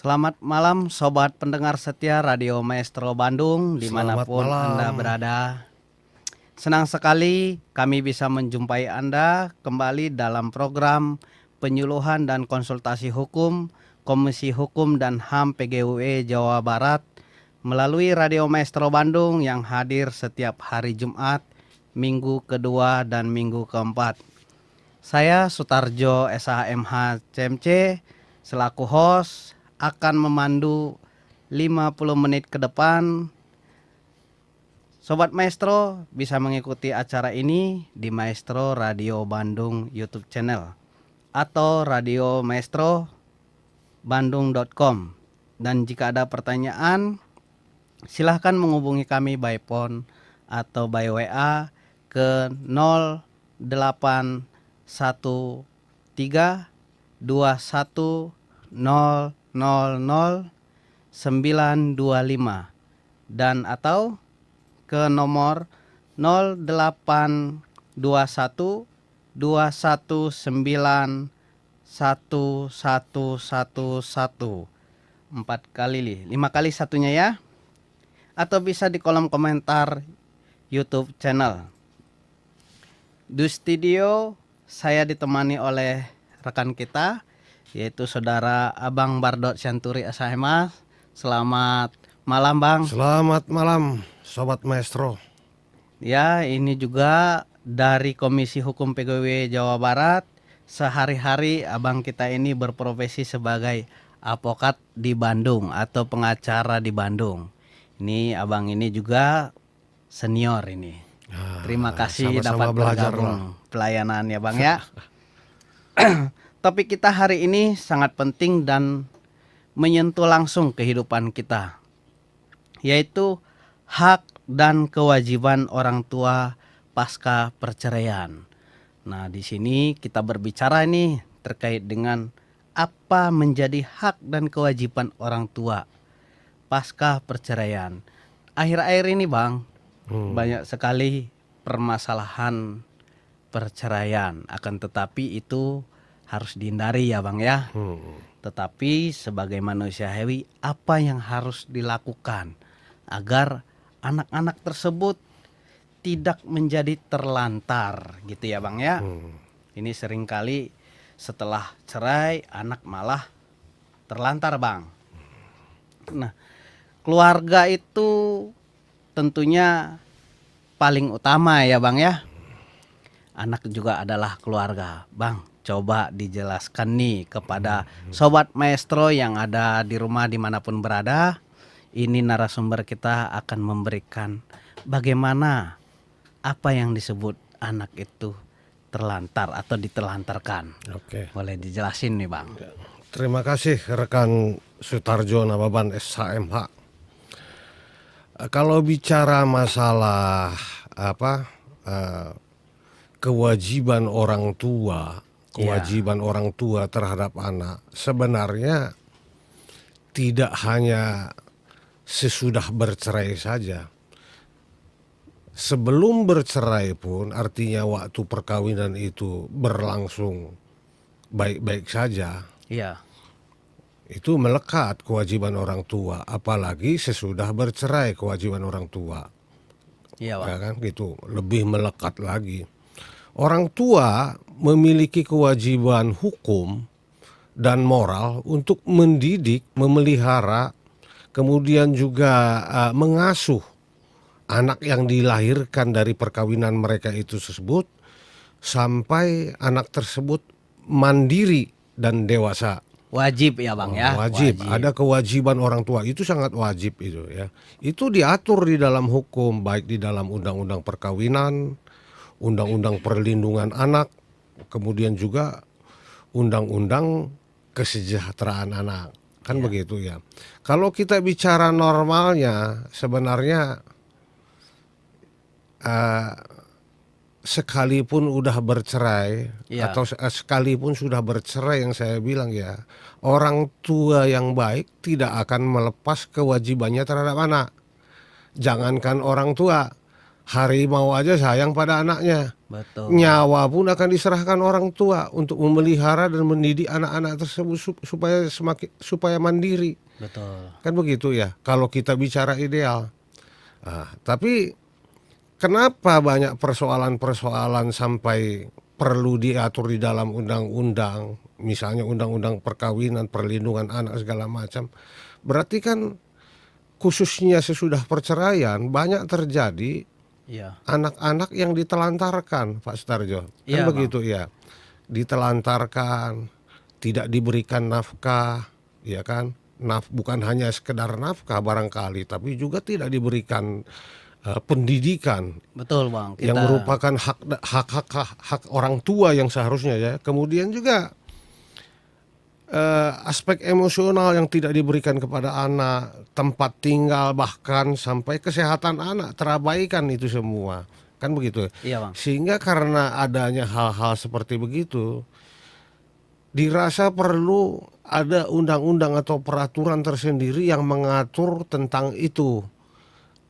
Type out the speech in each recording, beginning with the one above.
Selamat malam sobat pendengar setia Radio Maestro Bandung dimanapun Anda berada. Senang sekali kami bisa menjumpai Anda kembali dalam program penyuluhan dan konsultasi hukum Komisi Hukum dan HAM PGUE Jawa Barat melalui Radio Maestro Bandung yang hadir setiap hari Jumat, Minggu kedua dan Minggu keempat. Saya Sutarjo SHMH CMC selaku host akan memandu 50 menit ke depan. Sobat Maestro bisa mengikuti acara ini di Maestro Radio Bandung YouTube channel atau Radio Maestro Bandung.com. Dan jika ada pertanyaan, silahkan menghubungi kami by phone atau by WA ke 0813 21 000 925 dan atau ke nomor 0821 219 1111 4 kali 5 kali satunya ya, atau bisa di kolom komentar YouTube channel. Di studio saya ditemani oleh rekan kita yaitu saudara Abang Bardot Syanturi SHMH. Selamat malam Bang. Selamat malam Sobat Maestro. Ya, ini juga dari Komisi Hukum PGW Jawa Barat. Sehari-hari Abang kita ini berprofesi sebagai advokat di Bandung atau pengacara di Bandung. Ini Abang ini juga senior ini. Terima kasih dapat bergabung pelayanan ya Bang ya. Topik kita hari ini sangat penting dan menyentuh langsung kehidupan kita, yaitu hak dan kewajiban orang tua pasca perceraian. Nah, di sini kita berbicara nih terkait dengan apa menjadi hak dan kewajiban orang tua pasca perceraian. Akhir-akhir ini Bang, banyak sekali permasalahan perceraian, akan tetapi itu harus dihindari ya Bang ya. Tetapi sebagai manusia hewi, apa yang harus dilakukan agar anak-anak tersebut tidak menjadi terlantar gitu ya Bang ya. Ini seringkali setelah cerai anak malah terlantar Bang. Nah, keluarga itu tentunya paling utama ya Bang ya. Anak juga adalah keluarga Bang. Coba dijelaskan nih kepada Sobat Maestro yang ada di rumah dimanapun berada. Ini narasumber kita akan memberikan bagaimana apa yang disebut anak itu terlantar atau ditelantarkan. Oke. Boleh dijelasin nih Bang. Terima kasih rekan Sutarjo Nababan SHMH. Kalau bicara masalah kewajiban orang tua, orang tua terhadap anak, sebenarnya tidak hanya sesudah bercerai saja. Sebelum bercerai pun, artinya waktu perkawinan itu berlangsung baik-baik saja. Iya. Itu melekat kewajiban orang tua, apalagi sesudah bercerai kewajiban orang tua. Iya, Bang. Ya kan gitu, lebih melekat lagi. Orang tua memiliki kewajiban hukum dan moral untuk mendidik, memelihara, kemudian juga mengasuh anak yang dilahirkan dari perkawinan mereka itu tersebut sampai anak tersebut mandiri dan dewasa. Wajib ya Bang ya. Wajib. Ada kewajiban orang tua, itu sangat wajib itu ya. Itu diatur di dalam hukum, baik di dalam undang-undang perkawinan, undang-undang perlindungan anak, kemudian juga undang-undang kesejahteraan anak. Kan begitu ya. Kalau kita bicara normalnya, sebenarnya sekalipun udah bercerai atau sekalipun sudah bercerai, yang saya bilang ya, orang tua yang baik tidak akan melepas kewajibannya terhadap anak. Jangankan orang tua, Harimau aja sayang pada anaknya. Betul. Nyawa pun akan diserahkan orang tua untuk memelihara dan mendidik anak-anak tersebut supaya mandiri. Betul. Kan begitu ya. Kalau kita bicara ideal. Tapi kenapa banyak persoalan-persoalan sampai perlu diatur di dalam undang-undang, misalnya undang-undang perkawinan, perlindungan anak segala macam. Berarti kan khususnya sesudah perceraian banyak terjadi Iya. anak-anak yang ditelantarkan, Pak Sutarjo. Kan Iya, Bang. begitu ya. Ditelantarkan, tidak diberikan nafkah, ya kan? Bukan hanya sekedar nafkah barangkali, tapi juga tidak diberikan pendidikan Betul, Bang. yang Kita merupakan hak orang tua yang seharusnya ya. Kemudian juga aspek emosional yang tidak diberikan kepada anak, tempat tinggal, bahkan sampai kesehatan anak terabaikan itu semua. Kan begitu. Iya, Bang. Sehingga karena adanya hal-hal seperti begitu, dirasa perlu ada undang-undang atau peraturan tersendiri yang mengatur tentang itu.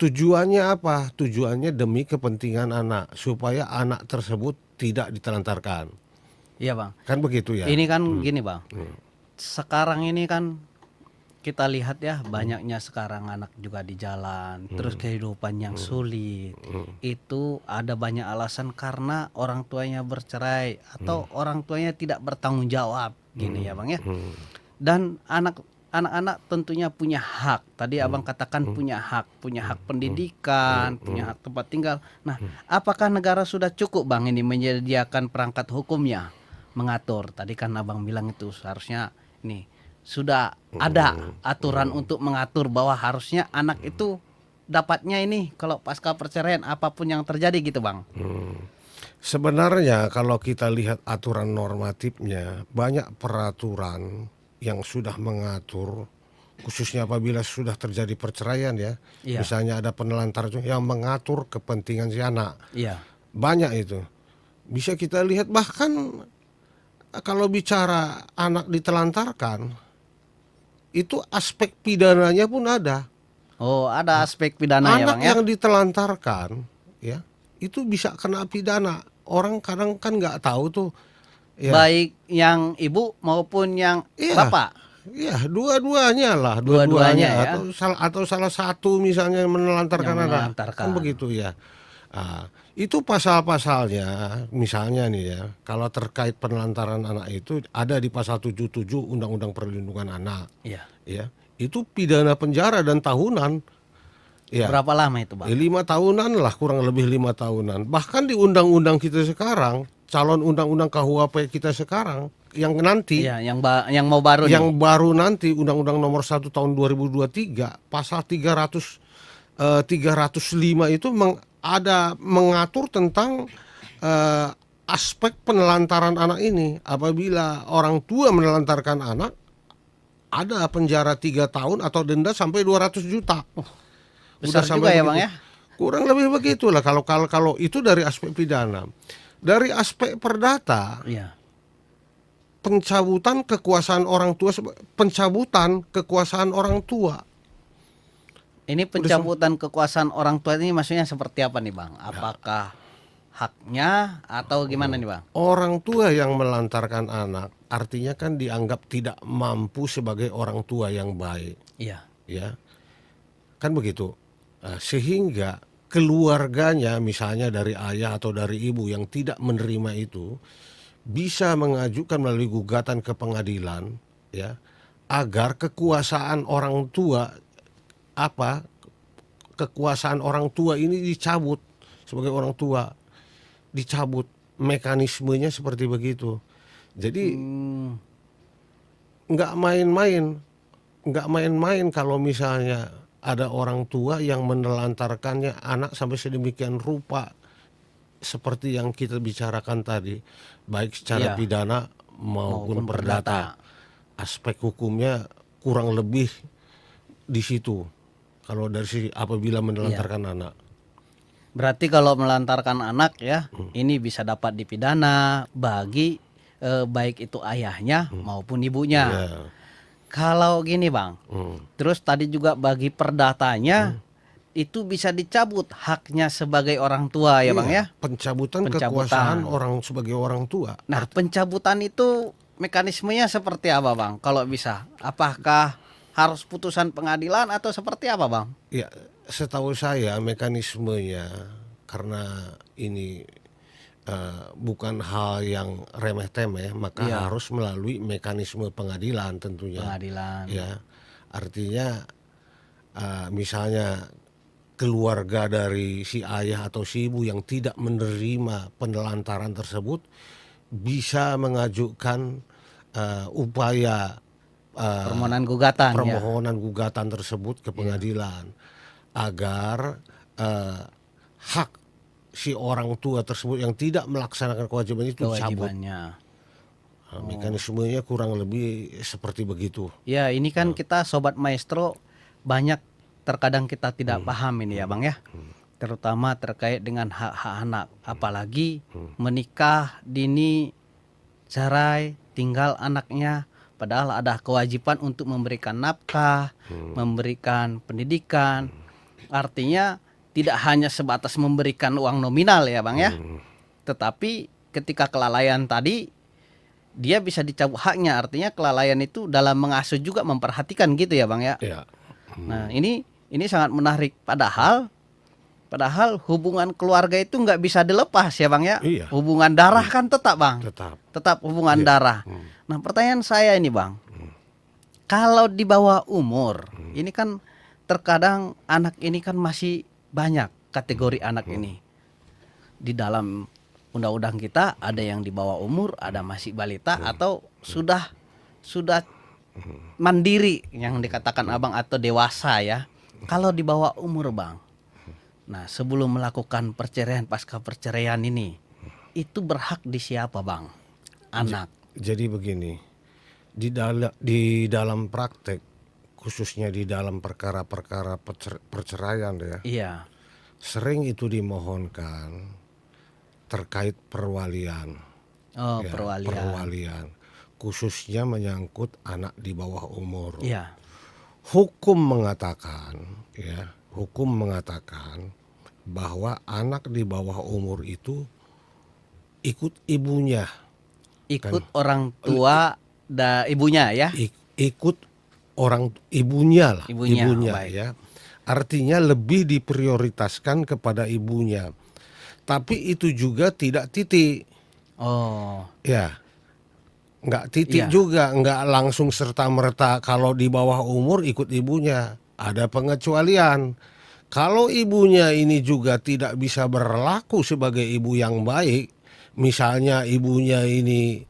Tujuannya apa? Tujuannya demi kepentingan anak, supaya anak tersebut tidak ditelantarkan. Iya, Bang. Kan begitu ya. Ini kan gini, Bang. Sekarang ini kan kita lihat ya, banyaknya sekarang anak juga di jalan, terus kehidupan yang sulit. Itu ada banyak alasan karena orang tuanya bercerai atau orang tuanya tidak bertanggung jawab, gini ya, Bang ya. Dan anak-anak tentunya punya hak. Tadi Abang katakan punya hak pendidikan, punya hak tempat tinggal. Nah, apakah negara sudah cukup, Bang, ini menyediakan perangkat hukumnya mengatur? Tadi kan Abang bilang itu seharusnya nih sudah ada aturan untuk mengatur bahwa harusnya anak itu dapatnya ini kalau pasca perceraian apapun yang terjadi gitu, Bang. Sebenarnya kalau kita lihat aturan normatifnya, banyak peraturan yang sudah mengatur, khususnya apabila sudah terjadi perceraian ya. Iya. Misalnya ada penelantar yang mengatur kepentingan si anak. Iya. Banyak itu. Bisa kita lihat bahkan kalau bicara anak ditelantarkan, itu aspek pidananya pun ada. Oh, ada aspek pidana ya, Anak Bang ya. yang ditelantarkan, ya, itu bisa kena pidana. Orang kadang kan nggak tahu tuh. Ya, Baik yang ibu maupun yang Iya. bapak. ya dua-duanya lah, Dua-duanya ya. atau salah satu misalnya yang menelantarkan Yang anak, menelantarkan. kan begitu ya. Itu pasal-pasalnya, misalnya nih ya, kalau terkait penelantaran anak itu ada di pasal 77 Undang-Undang Perlindungan Anak. Iya. Ya, itu pidana penjara dan tahunan. Ya, Berapa lama itu, Bang? 5 tahunan lah, kurang lebih 5 tahunan. Bahkan di undang-undang kita sekarang, calon undang-undang KUHP kita sekarang, yang nanti, Iya, yang mau baru yang nih. baru nanti, Undang-Undang Nomor 1 Tahun 2023, pasal 305 itu ada mengatur tentang aspek penelantaran anak ini. Apabila orang tua menelantarkan anak, ada penjara 3 tahun atau denda sampai 200 juta. Besar Udah sampai juga ya, begitu. Bang ya. Kurang lebih begitulah kalau itu dari aspek pidana. Dari aspek perdata, Iya. pencabutan kekuasaan orang tua, pencabutan kekuasaan orang tua. Ini pencabutan kekuasaan orang tua ini maksudnya seperti apa nih, Bang? Apakah haknya atau gimana nih, Bang? Orang tua yang melantarkan anak artinya kan dianggap tidak mampu sebagai orang tua yang baik, Iya. ya. Kan begitu. Sehingga keluarganya, misalnya dari ayah atau dari ibu yang tidak menerima itu, bisa mengajukan melalui gugatan ke pengadilan, ya, agar kekuasaan orang tua kekuasaan orang tua ini dicabut sebagai orang tua, dicabut, mekanismenya seperti begitu. Jadi nggak main-main kalau misalnya ada orang tua yang menelantarkannya anak sampai sedemikian rupa seperti yang kita bicarakan tadi, baik secara Iya. pidana maupun perdata. Aspek hukumnya kurang lebih di situ. Kalau dari sisi apabila menelantarkan anak. Berarti kalau melantarkan anak ya, ini bisa dapat dipidana bagi baik itu ayahnya maupun ibunya. Ya. Kalau gini, Bang, terus tadi juga bagi perdatanya itu bisa dicabut haknya sebagai orang tua ya Bang ya. Pencabutan Pencabutan. kekuasaan orang sebagai orang tua. Nah, pencabutan itu mekanismenya seperti apa Bang? Kalau bisa, apakah harus putusan pengadilan atau seperti apa Bang? Ya, setahu saya mekanismenya, karena ini bukan hal yang remeh-temeh, maka Iya. harus melalui mekanisme pengadilan tentunya. Pengadilan. Ya, artinya misalnya keluarga dari si ayah atau si ibu yang tidak menerima penelantaran tersebut bisa mengajukan upaya Permohonan gugatan ya. permohonan gugatan tersebut ke pengadilan agar hak si orang tua tersebut yang tidak melaksanakan kewajiban itu dicabut. Kewajibannya. Nah, mekanismenya kurang lebih seperti begitu. Ya, ini kan kita Sobat Maestro banyak terkadang kita tidak paham ini ya Bang ya. Terutama terkait dengan hak-hak anak. Apalagi menikah dini, cerai, tinggal anaknya. Padahal ada kewajiban untuk memberikan nafkah, memberikan pendidikan. Artinya tidak hanya sebatas memberikan uang nominal ya Bang ya. Tetapi ketika kelalaian tadi, dia bisa dicabut haknya. Artinya kelalaian itu dalam mengasuh juga memperhatikan gitu ya Bang ya. Ya, Nah ini sangat menarik. Padahal hubungan keluarga itu nggak bisa dilepas ya Bang ya. Iya. Hubungan darah kan tetap Bang. tetap. Hubungan darah. Nah pertanyaan saya ini Bang, kalau di bawah umur, ini kan terkadang anak ini kan masih banyak kategori anak ini. Di dalam undang-undang kita ada yang di bawah umur, ada masih balita atau sudah mandiri yang dikatakan Abang atau dewasa ya. Kalau di bawah umur Bang, nah sebelum melakukan perceraian pasca perceraian ini, itu berhak di siapa Bang? Anak. Jadi begini, di dalam praktek, khususnya di dalam perkara-perkara perceraian ya, Iya. sering itu dimohonkan terkait perwalian. Oh, Ya, perwalian, khususnya menyangkut anak di bawah umur. Iya. Hukum mengatakan bahwa anak di bawah umur itu ikut ibunya, Ikut orang tua ibunya ya. ikut orang ibunya lah, Ibunya, baik. ya. Artinya lebih diprioritaskan kepada ibunya. Tapi itu juga tidak titik. Oh, Ya. Nggak titik Iya. juga, nggak langsung serta-merta kalau di bawah umur ikut ibunya. Ada pengecualian. Kalau ibunya ini juga tidak bisa berlaku sebagai ibu yang baik, misalnya ibunya ini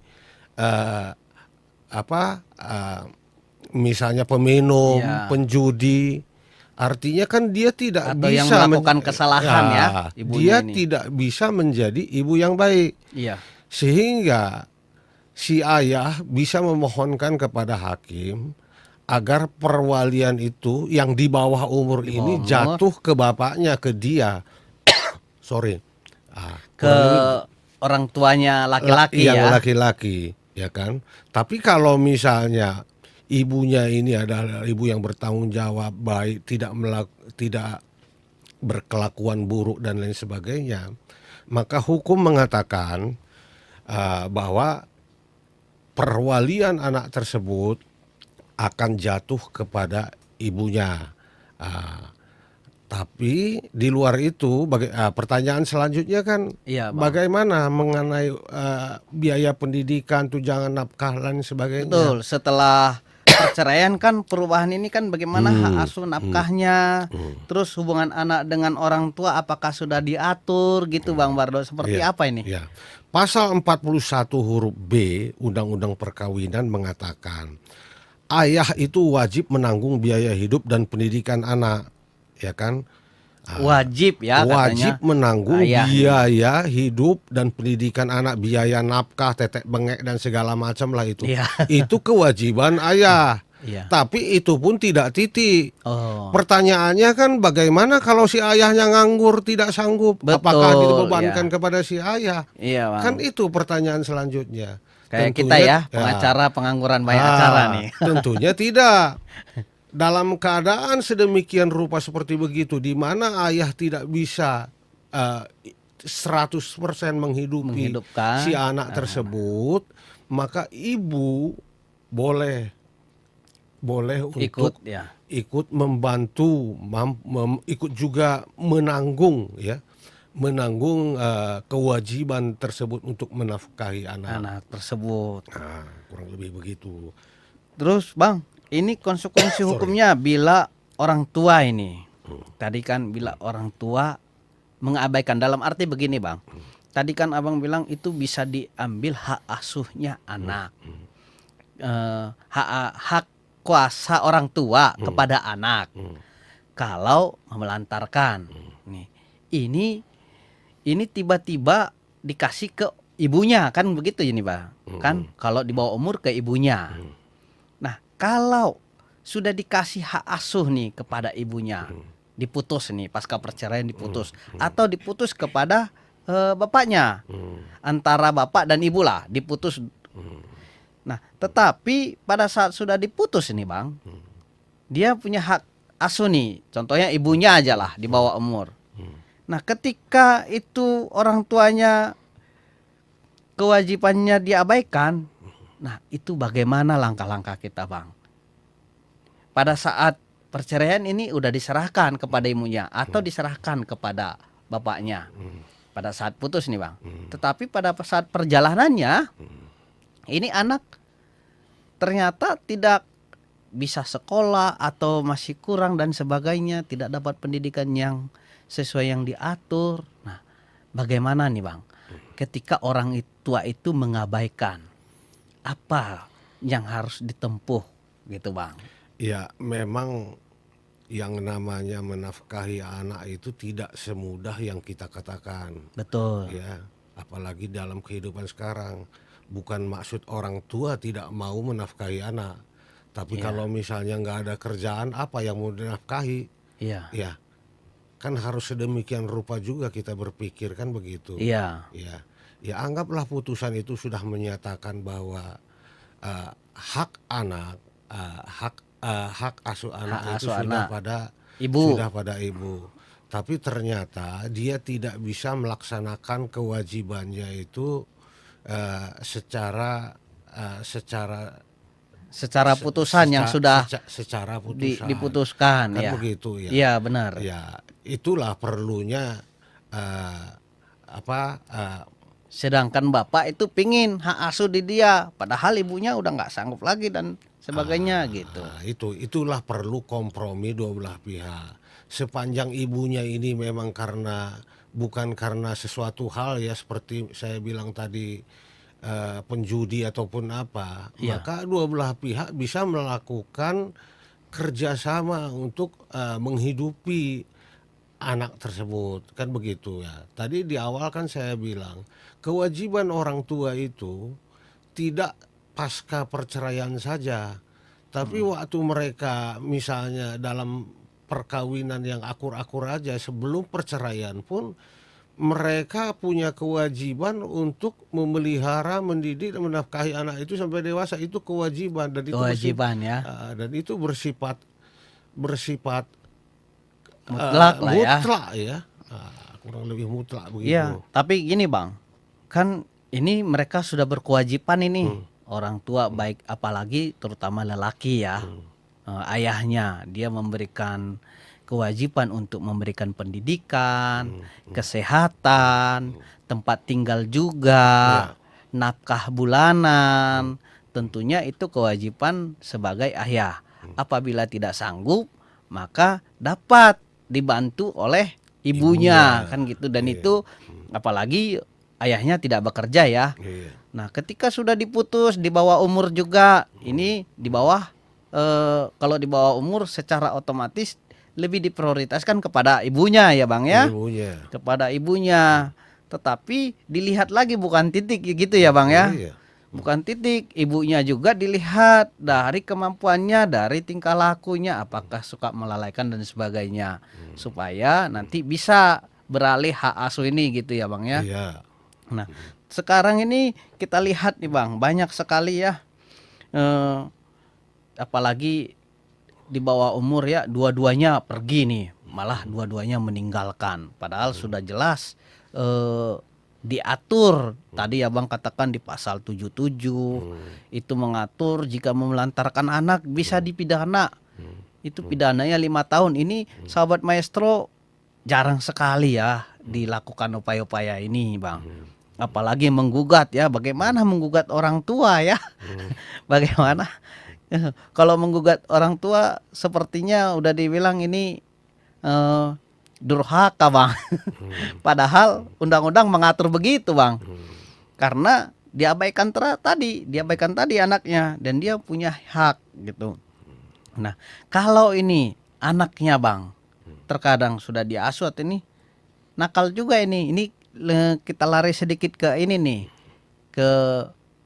misalnya peminum, Iya. penjudi, artinya kan dia tidak Atau yang bisa melakukan kesalahan ya, ibunya dia ini. tidak bisa menjadi ibu yang baik. iya. Sehingga si ayah bisa memohonkan kepada hakim agar perwalian itu yang di bawah umur Di ini bawah umur. jatuh ke bapaknya, ke dia. Sorry. Ke orang tuanya laki-laki yang ya. laki-laki, ya kan? Tapi kalau misalnya ibunya ini adalah ibu yang bertanggung jawab, baik, tidak berkelakuan buruk dan lain sebagainya, maka hukum mengatakan bahwa perwalian anak tersebut akan jatuh kepada ibunya. Tapi di luar itu, pertanyaan selanjutnya kan, Iya, Bang. bagaimana mengenai biaya pendidikan, tunjangan nafkah dan sebagainya? Betul, setelah perceraian kan perubahan ini kan bagaimana hak asuh nafkahnya, terus hubungan anak dengan orang tua apakah sudah diatur gitu Bang Bardo, seperti Iya, apa ini? Ya. Pasal 41 huruf B Undang-Undang Perkawinan mengatakan ayah itu wajib menanggung biaya hidup dan pendidikan anak, ya kan? Wajib ya Wajib katanya. menanggung ayah. biaya hidup dan pendidikan anak, biaya nafkah, tetek bengek dan segala macam lah itu. Iya. Itu kewajiban ayah. Iya. Tapi itu pun tidak titik. Oh. Pertanyaannya kan bagaimana kalau si ayahnya nganggur, tidak sanggup? Betul, Apakah dibebankan ya. kepada si ayah? Iya, Bang. Kan itu pertanyaan selanjutnya. Kayak kita ya, pengacara pengangguran banyak acara nih. Tentunya tidak. dalam keadaan sedemikian rupa seperti begitu, di mana ayah tidak bisa 100% menghidupi si Menghidupkan anak tersebut, maka ibu boleh boleh ikut untuk ya. ikut membantu, ikut juga menanggung ya, menanggung kewajiban tersebut untuk menafkahi anak. Anak tersebut. Nah, kurang lebih begitu. Terus Bang, ini konsekuensi Sorry. hukumnya bila orang tua ini. Tadi kan bila orang tua mengabaikan, dalam arti begini Bang. Tadi kan Abang bilang itu bisa diambil hak asuhnya anak. Hak kuasa orang tua kepada anak. Kalau melantarkan. Nih, ini tiba-tiba dikasih ke ibunya, kan begitu ini Bang. Kan kalau di bawah umur ke ibunya. Nah, kalau sudah dikasih hak asuh nih kepada ibunya, diputus nih pasca perceraian diputus, atau diputus kepada bapaknya, antara bapak dan ibu lah diputus. Nah, tetapi pada saat sudah diputus nih Bang, dia punya hak asuh nih, contohnya ibunya aja lah di bawah umur. Nah, ketika itu orang tuanya kewajibannya diabaikan, nah itu bagaimana langkah-langkah kita Bang? Pada saat perceraian ini udah diserahkan kepada ibunya atau diserahkan kepada bapaknya pada saat putus nih Bang. Tetapi pada saat perjalanannya ini anak ternyata tidak bisa sekolah atau masih kurang dan sebagainya, tidak dapat pendidikan yang sesuai yang diatur. Nah, bagaimana nih Bang? Ketika orang tua itu mengabaikan, apa yang harus ditempuh gitu Bang? Ya, memang yang namanya menafkahi anak itu tidak semudah yang kita katakan. Betul. Ya, apalagi dalam kehidupan sekarang. Bukan maksud orang tua tidak mau menafkahi anak, tapi kalau misalnya nggak ada kerjaan, apa yang mau dinafkahi? Iya. Ya, kan harus sedemikian rupa juga kita berpikir, kan begitu. Iya. Ya, anggaplah putusan itu sudah menyatakan bahwa hak anak, hak asuh anak itu asuh sudah anak. pada Ibu. sudah pada ibu. Tapi ternyata dia tidak bisa melaksanakan kewajibannya itu secara putusan yang sudah secara putusan. diputuskan Kan ya. begitu ya. Iya benar. Ya, itulah perlunya Sedangkan bapak itu pingin hak asuh di dia, padahal ibunya udah nggak sanggup lagi dan sebagainya gitu. Nah, itulah perlu kompromi dua belah pihak. Sepanjang ibunya ini memang bukan karena sesuatu hal ya seperti saya bilang tadi, penjudi ataupun apa, maka dua belah pihak bisa melakukan kerjasama untuk menghidupi anak tersebut, kan begitu ya. Tadi di awal kan saya bilang kewajiban orang tua itu tidak pasca perceraian saja, tapi waktu mereka misalnya dalam perkawinan yang akur-akur aja sebelum perceraian pun mereka punya kewajiban untuk memelihara, mendidik dan menafkahi anak itu sampai dewasa. Itu kewajiban dan itu Kewajiban ya. dan itu bersifat Mutlak lah ya. mutlak ya. Kurang lebih mutlak begitu. Iya, tapi gini Bang, kan ini mereka sudah berkewajiban ini, orang tua baik apalagi terutama lelaki ya, ayahnya dia memberikan kewajiban untuk memberikan pendidikan, kesehatan, tempat tinggal juga, nafkah bulanan, tentunya itu kewajiban sebagai ayah. Apabila tidak sanggup, maka dapat dibantu oleh ibunya kan gitu, dan itu apalagi ayahnya tidak bekerja ya. Nah, ketika sudah diputus di bawah umur juga, ini di bawah kalau di bawah umur secara otomatis lebih diprioritaskan kepada ibunya ya Bang ya. Kepada ibunya. Tetapi dilihat lagi bukan titik gitu ya Bang ya. Bukan titik, ibunya juga dilihat dari kemampuannya, dari tingkah lakunya, apakah suka melalaikan dan sebagainya, supaya nanti bisa beralih hak asuh ini gitu ya Bang ya. Nah, sekarang ini kita lihat nih Bang, banyak sekali ya, apalagi di bawah umur ya dua-duanya pergi nih, malah dua-duanya meninggalkan. Padahal sudah jelas diatur tadi abang katakan di pasal 77 itu mengatur jika memelantarkan anak bisa dipidana. Itu pidananya 5 tahun. Ini sahabat maestro jarang sekali ya dilakukan upaya-upaya ini, Bang. Apalagi menggugat ya, bagaimana menggugat orang tua ya. Bagaimana kalau menggugat orang tua sepertinya udah dibilang ini durhaka, Bang. Padahal undang-undang mengatur begitu, Bang. Karena diabaikan tadi anaknya dan dia punya hak gitu. Nah, kalau ini anaknya, Bang, terkadang sudah diasuh ini nakal juga ini. Ini kita lari sedikit ke ini nih, ke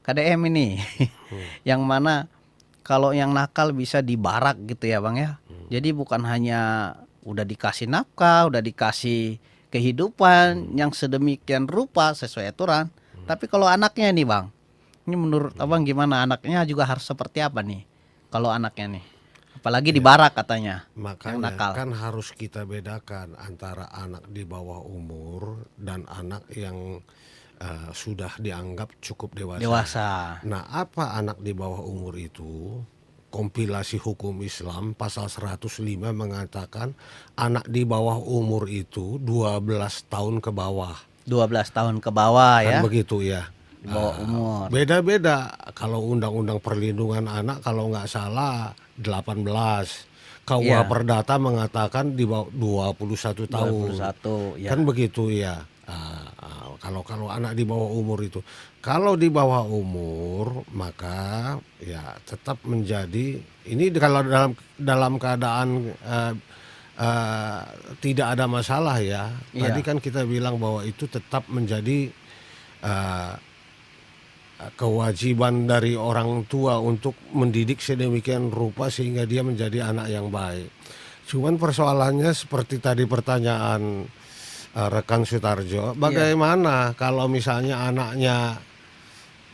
KDM ini. Yang mana kalau yang nakal bisa dibarak gitu ya, Bang ya. Jadi bukan hanya udah dikasih nafkah, udah dikasih kehidupan yang sedemikian rupa sesuai aturan, tapi kalau anaknya nih, Bang, ini menurut Abang gimana, anaknya juga harus seperti apa nih kalau anaknya nih? Apalagi dibarak katanya. Makanya nakal. kan harus kita bedakan antara anak di bawah umur dan anak yang sudah dianggap cukup dewasa. Nah, apa anak di bawah umur itu? Kompilasi hukum Islam pasal 105 mengatakan anak di bawah umur itu 12 tahun ke bawah. 12 tahun ke bawah Kan ya. begitu ya. Di bawah umur. Beda-beda. Kalau undang-undang perlindungan anak kalau nggak salah 18. KUH Iya. Perdata mengatakan di bawah 21 tahun. 21 ya. Kan begitu ya. Kalau anak di bawah umur itu. Kalau di bawah umur maka ya tetap menjadi ini kalau dalam keadaan tidak ada masalah ya. Iya. Tadi kan kita bilang bahwa itu tetap menjadi kewajiban dari orang tua untuk mendidik sedemikian rupa sehingga dia menjadi anak yang baik. Cuman persoalannya seperti tadi pertanyaan rekan Sutarjo, bagaimana kalau misalnya anaknya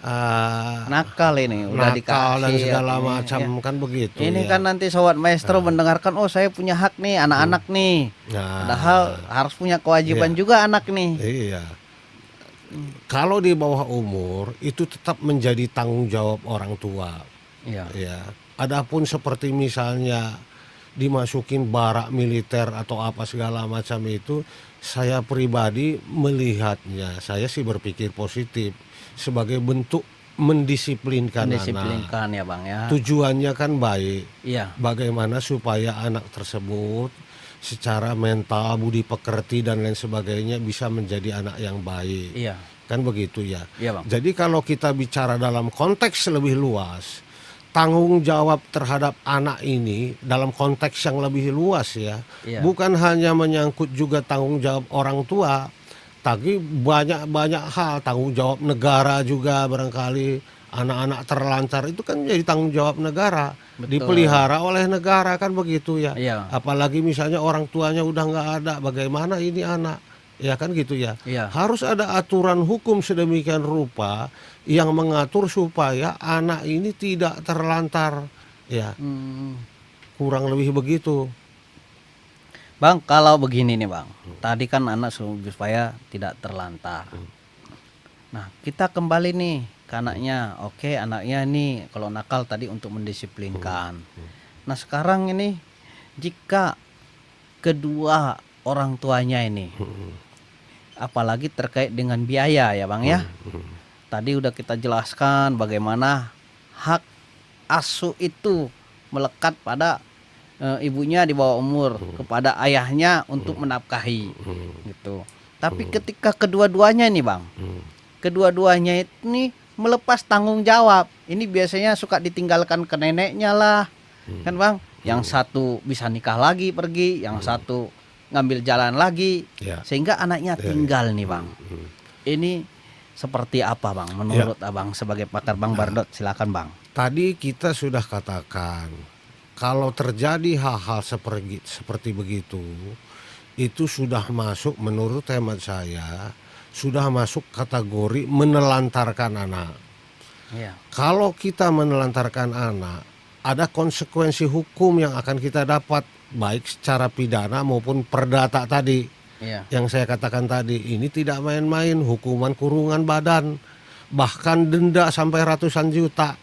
Nakal ini udah nakal dan dikasih segala ini, macam ya. kan begitu Ini ya. kan nanti sobat maestro mendengarkan, oh saya punya hak nih anak-anak nih. Nah, Padahal harus punya kewajiban juga anak nih. iya. Kalau di bawah umur itu tetap menjadi tanggung jawab orang tua. Iya. Ya. Adapun seperti misalnya dimasukin barak militer atau apa segala macam itu, saya pribadi melihatnya, saya sih berpikir positif sebagai bentuk mendisiplinkan anak. Mendisiplinkan ya, Bang ya. Tujuannya kan baik. Iya. Bagaimana supaya anak tersebut secara mental, budi pekerti dan lain sebagainya bisa menjadi anak yang baik. Iya. Kan begitu ya. Iya, Bang. Jadi kalau kita bicara dalam konteks lebih luas, tanggung jawab terhadap anak ini dalam konteks yang lebih luas ya. Iya. Bukan hanya menyangkut juga tanggung jawab orang tua, tapi banyak hal, tanggung jawab negara juga barangkali. Anak-anak terlantar itu kan menjadi tanggung jawab negara. Betul. Dipelihara oleh negara kan begitu ya. Iya. Apalagi misalnya orang tuanya udah nggak ada, bagaimana ini anak? Ya kan gitu ya. Iya. Harus ada aturan hukum sedemikian rupa yang mengatur supaya anak ini tidak terlantar. Ya, kurang lebih begitu. Bang, kalau begini nih, Bang. Tadi kan anak supaya tidak terlantar. Nah, kita kembali nih ke anaknya. Oke, anaknya nih kalau nakal tadi untuk mendisiplinkan. Nah, sekarang ini jika kedua orang tuanya ini apalagi terkait dengan biaya ya, Bang ya. Tadi udah kita jelaskan bagaimana hak asuh itu melekat pada ibunya di bawah umur kepada ayahnya untuk menafkahi gitu. Tapi ketika kedua-duanya nih, Bang. Kedua-duanya ini melepas tanggung jawab. Ini biasanya suka ditinggalkan ke neneknya lah. Kan, Bang? Yang satu bisa nikah lagi pergi, yang satu ngambil jalan lagi. Ya. Sehingga anaknya tinggal nih, Bang. Ini seperti apa, Bang? Menurut Abang sebagai pakar, Bang Bardot, silakan, Bang. Tadi kita sudah katakan kalau terjadi hal-hal seperti begitu, itu sudah masuk menurut hemat saya sudah masuk kategori menelantarkan anak. Iya. Kalau kita menelantarkan anak, ada konsekuensi hukum yang akan kita dapat baik secara pidana maupun perdata tadi. Iya. Yang saya katakan tadi, ini tidak main-main, hukuman kurungan badan, bahkan denda sampai ratusan juta.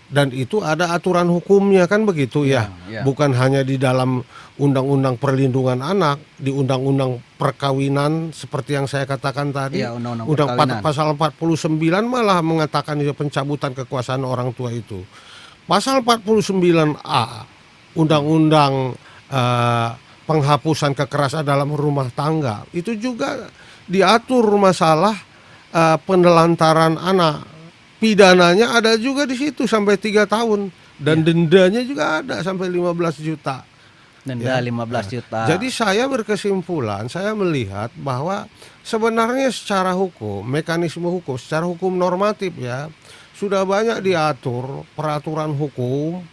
Dan itu ada aturan hukumnya kan begitu ya. Iya. Bukan hanya di dalam Undang-Undang Perlindungan Anak, di Undang-Undang Perkawinan seperti yang saya katakan tadi. Iya, Undang-Undang Undang Perkawinan. pasal 49 malah mengatakan ya, pencabutan kekuasaan orang tua itu. Pasal 49A Undang-Undang penghapusan kekerasan dalam rumah tangga itu juga diatur masalah penelantaran anak. Pidananya ada juga di situ sampai 3 tahun dan dendanya juga ada sampai 15 juta. Denda Ya. 15 juta. Jadi saya berkesimpulan, saya melihat bahwa sebenarnya secara hukum, mekanisme hukum, secara hukum normatif ya, sudah banyak diatur peraturan hukum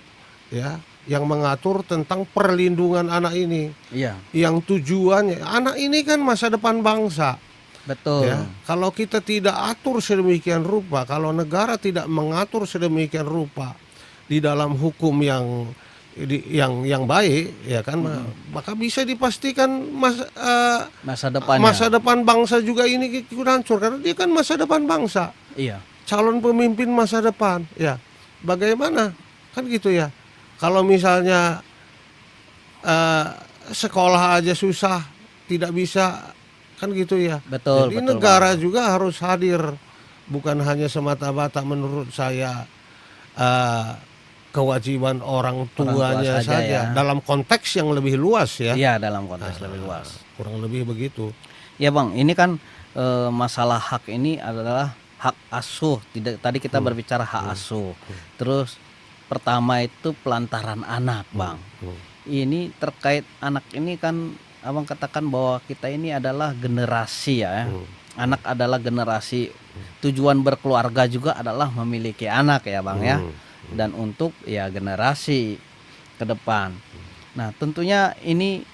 ya yang mengatur tentang perlindungan anak ini. Iya, Yang tujuannya anak ini kan masa depan bangsa. betul. Ya, kalau kita tidak atur sedemikian rupa, kalau negara tidak mengatur sedemikian rupa di dalam hukum yang baik, ya kan, maka bisa dipastikan Masa depannya. masa depan bangsa juga ini ikut hancur karena dia kan masa depan bangsa, Iya. calon pemimpin masa depan, ya. Bagaimana? Kan gitu ya. Kalau misalnya sekolah aja susah, tidak bisa. Kan gitu ya. Betul, Jadi betul, negara juga harus hadir, bukan hanya semata-mata menurut saya kewajiban orang tuanya saja saja ya. dalam konteks yang lebih luas ya. Iya, dalam konteks lebih luas. Kurang lebih begitu. Ya Bang, ini kan masalah hak ini adalah hak asuh. Tadi kita berbicara hak asuh. Terus pertama itu pelantaran anak, Bang. Ini terkait anak ini kan Abang katakan bahwa kita ini adalah generasi ya. Anak adalah generasi. Tujuan berkeluarga juga adalah memiliki anak ya, Bang ya. Dan untuk ya generasi ke depan. Nah, tentunya ini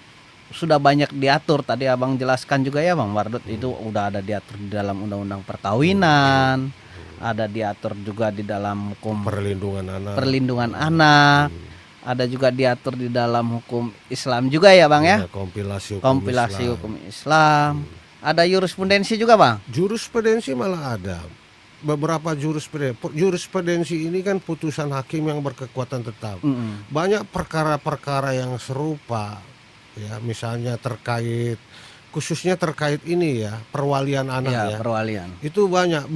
sudah banyak diatur, tadi Abang jelaskan juga ya Bang Mardut, itu udah ada diatur di dalam Undang-Undang Perkawinan, ada diatur juga di dalam hukum perlindungan anak, ada juga diatur di dalam hukum Islam juga ya Bang ya, kompilasi hukum Islam. Ada jurisprudensi juga Bang? Jurisprudensi malah ada. Beberapa jurisprudensi ini kan putusan hakim yang berkekuatan tetap. Banyak perkara-perkara yang serupa ya, misalnya khususnya terkait ini ya, perwalian anak ya. Perwalian. Itu banyak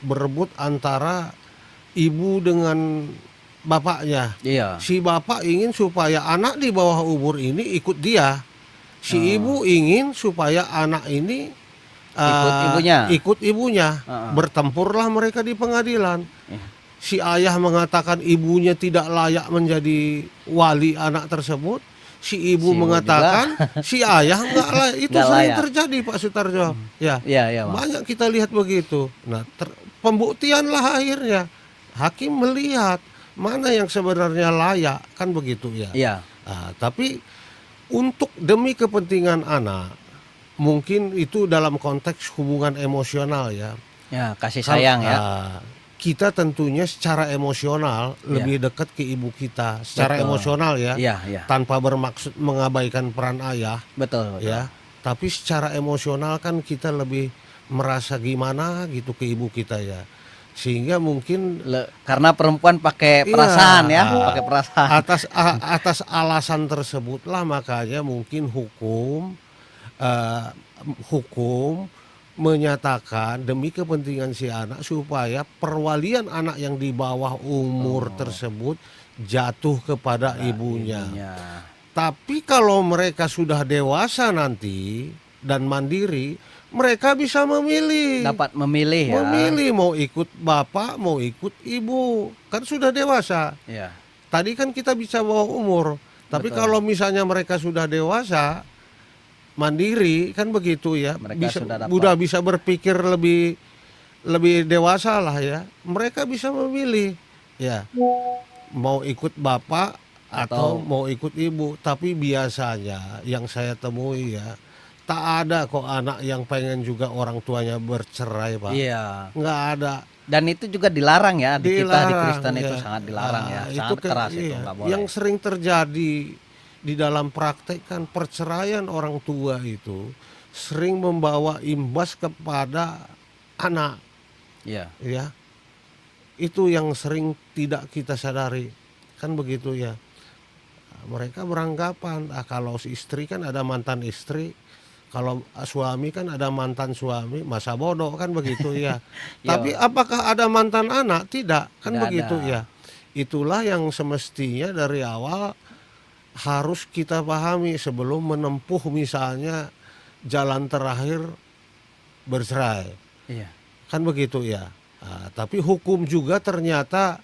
berebut antara ibu dengan bapaknya. Iya. Si bapak ingin supaya anak di bawah umur ini ikut dia. Si ibu ingin supaya anak ini ikut ibunya. Bertempurlah mereka di pengadilan. Si ayah mengatakan ibunya tidak layak menjadi wali anak tersebut. Si ibu mengatakan si ayah enggak layak. Itu sering terjadi Pak Sutarjo. Ya. Iya, banyak kita lihat begitu. Nah, pembuktianlah akhirnya hakim melihat mana yang sebenarnya layak, kan begitu ya. Iya. Nah, tapi untuk demi kepentingan anak, mungkin itu dalam konteks hubungan emosional ya. Ya, kasih sayang ya. Kita tentunya secara emosional lebih dekat ke ibu kita, secara emosional ya. Tanpa bermaksud mengabaikan peran ayah. Betul. Ya. Tapi secara emosional kan kita lebih merasa gimana gitu ke ibu kita ya. Sehingga mungkin karena perempuan pakai perasaan ya, pakai perasaan. Atas alasan tersebutlah makanya mungkin hukum menyatakan demi kepentingan si anak supaya perwalian anak yang di bawah umur tersebut jatuh kepada ibunya. Tapi kalau mereka sudah dewasa nanti dan mandiri, mereka bisa memilih. Dapat memilih ya. Memilih mau ikut bapak, mau ikut ibu. Kan sudah dewasa. Iya. Tadi kan kita bisa bawa umur. Tapi kalau misalnya mereka sudah dewasa, mandiri, kan begitu ya. Mereka sudah bisa berpikir lebih dewasa lah ya. Mereka bisa memilih. Ya. Mau ikut bapak atau mau ikut ibu. Tapi biasanya yang saya temui ya, tak ada kok anak yang pengen juga orang tuanya bercerai Pak. Iya. Nggak ada. Dan itu juga dilarang ya di kita di Dilarang, Kristen itu ya. sangat dilarang ya, sangat keras itu Iya. nggak boleh. Yang sering terjadi di dalam praktek kan perceraian orang tua itu sering membawa imbas kepada anak, Iya, ya. Itu yang sering tidak kita sadari, kan begitu ya. Mereka beranggapan kalau si istri kan ada mantan istri, kalau suami kan ada mantan suami, masa bodoh kan begitu ya. Tapi iya, apakah ada mantan anak? Tidak, kan tidak ada. begitu ya. Itulah yang semestinya dari awal harus kita pahami sebelum menempuh misalnya jalan terakhir bercerai, Iya, kan begitu ya. Nah, tapi hukum juga ternyata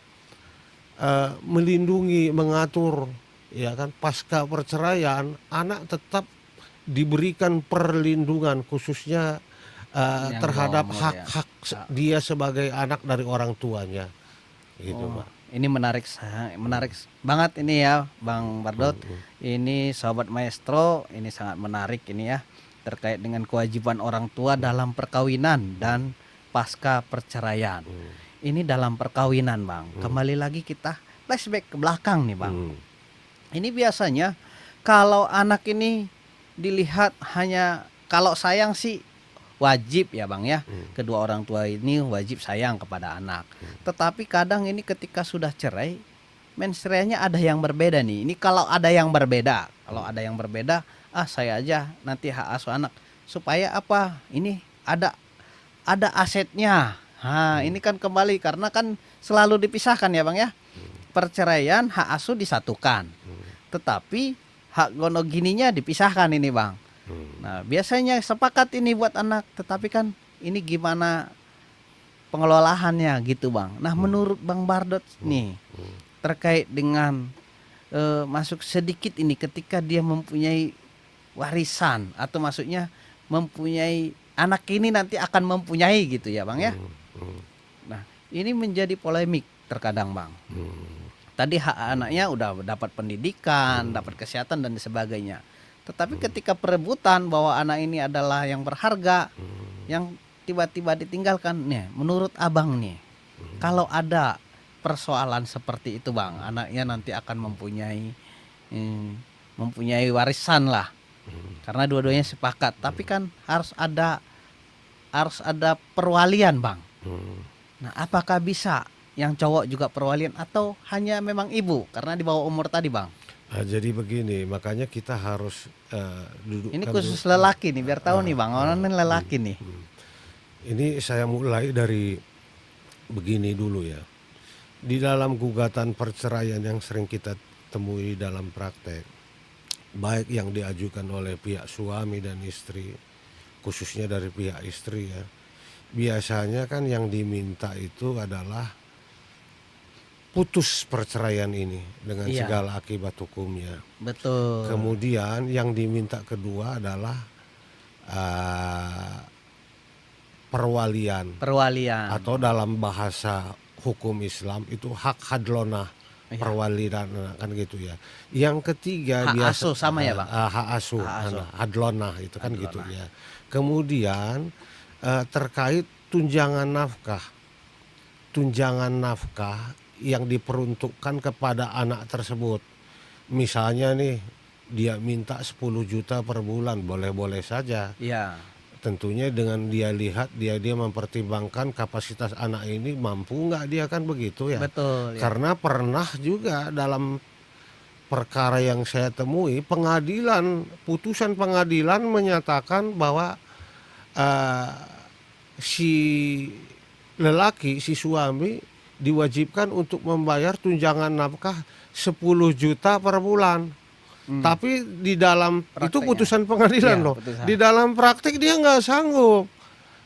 melindungi, mengatur, ya kan, pasca perceraian anak tetap diberikan perlindungan khususnya yang di bawah terhadap umur ya. hak-hak dia sebagai anak dari orang tuanya, gitu Oh, Pak. ini menarik menarik banget ini ya Bang Bardot. Mm, Ini Sobat Maestro, ini sangat menarik ini ya terkait dengan kewajiban orang tua dalam perkawinan dan pasca perceraian. Ini dalam perkawinan Bang. Kembali lagi kita flashback ke belakang nih Bang. mm, Ini biasanya kalau anak ini dilihat hanya kalau sayang sih wajib ya Bang ya. Kedua orang tua ini wajib sayang kepada anak. Tetapi kadang ini ketika sudah cerai, mensreanya ada yang berbeda nih. Ini kalau ada yang berbeda, saya aja nanti hak asuh anak supaya apa? Ini ada asetnya. Nah, ini kan kembali karena kan selalu dipisahkan ya Bang ya. Perceraian hak asuh disatukan. Tetapi hak gonogininya dipisahkan ini Bang. Nah, biasanya sepakat ini buat anak, tetapi kan ini gimana pengelolaannya gitu Bang. Nah, menurut Bang Bardot nih terkait dengan masuk sedikit ini ketika dia mempunyai warisan atau maksudnya mempunyai anak ini nanti akan mempunyai gitu ya Bang ya. Nah, ini menjadi polemik terkadang Bang. Tadi hak anaknya udah dapat pendidikan, dapat kesehatan dan sebagainya. Tetapi ketika perebutan bahwa anak ini adalah yang berharga, yang tiba-tiba ditinggalkan, nih, menurut Abang nih, kalau ada persoalan seperti itu Bang, anaknya nanti akan mempunyai warisan lah, karena dua-duanya sepakat. Tapi kan harus ada perwalian Bang. Nah, apakah bisa yang cowok juga perwalian atau hanya memang ibu karena di bawah umur tadi Bang? Nah, jadi begini, makanya kita harus dudukkan Ini khusus dulu. lelaki nih, biar tahu nih Bang, orang ini lelaki nih. Ini saya mulai dari begini dulu ya. Di dalam gugatan perceraian yang sering kita temui dalam praktek, baik yang diajukan oleh pihak suami dan istri, khususnya dari pihak istri ya, biasanya kan yang diminta itu adalah putus perceraian ini dengan Iya. segala akibat hukumnya. Betul. Kemudian yang diminta kedua adalah perwalian Perwalian. atau dalam bahasa hukum Islam itu hak hadlonah, Iya. perwalian kan gitu ya. Yang ketiga Hak biasa asuh sama ya, Bang? hak asuh, Hak asuh. hadlonah itu kan gitu Hadlonah. ya. Kemudian terkait tunjangan nafkah yang diperuntukkan kepada anak tersebut. Misalnya nih dia minta 10 juta per bulan, boleh-boleh saja. Iya. Tentunya dengan dia lihat dia mempertimbangkan kapasitas anak ini mampu nggak dia kan begitu ya. Betul. Ya. Karena pernah juga dalam perkara yang saya temui putusan pengadilan menyatakan bahwa si lelaki, si suami diwajibkan untuk membayar tunjangan nafkah 10 juta per bulan. Tapi di dalam itu Prakteknya. putusan pengadilan Iya, loh. putusan. Di dalam praktik dia nggak sanggup.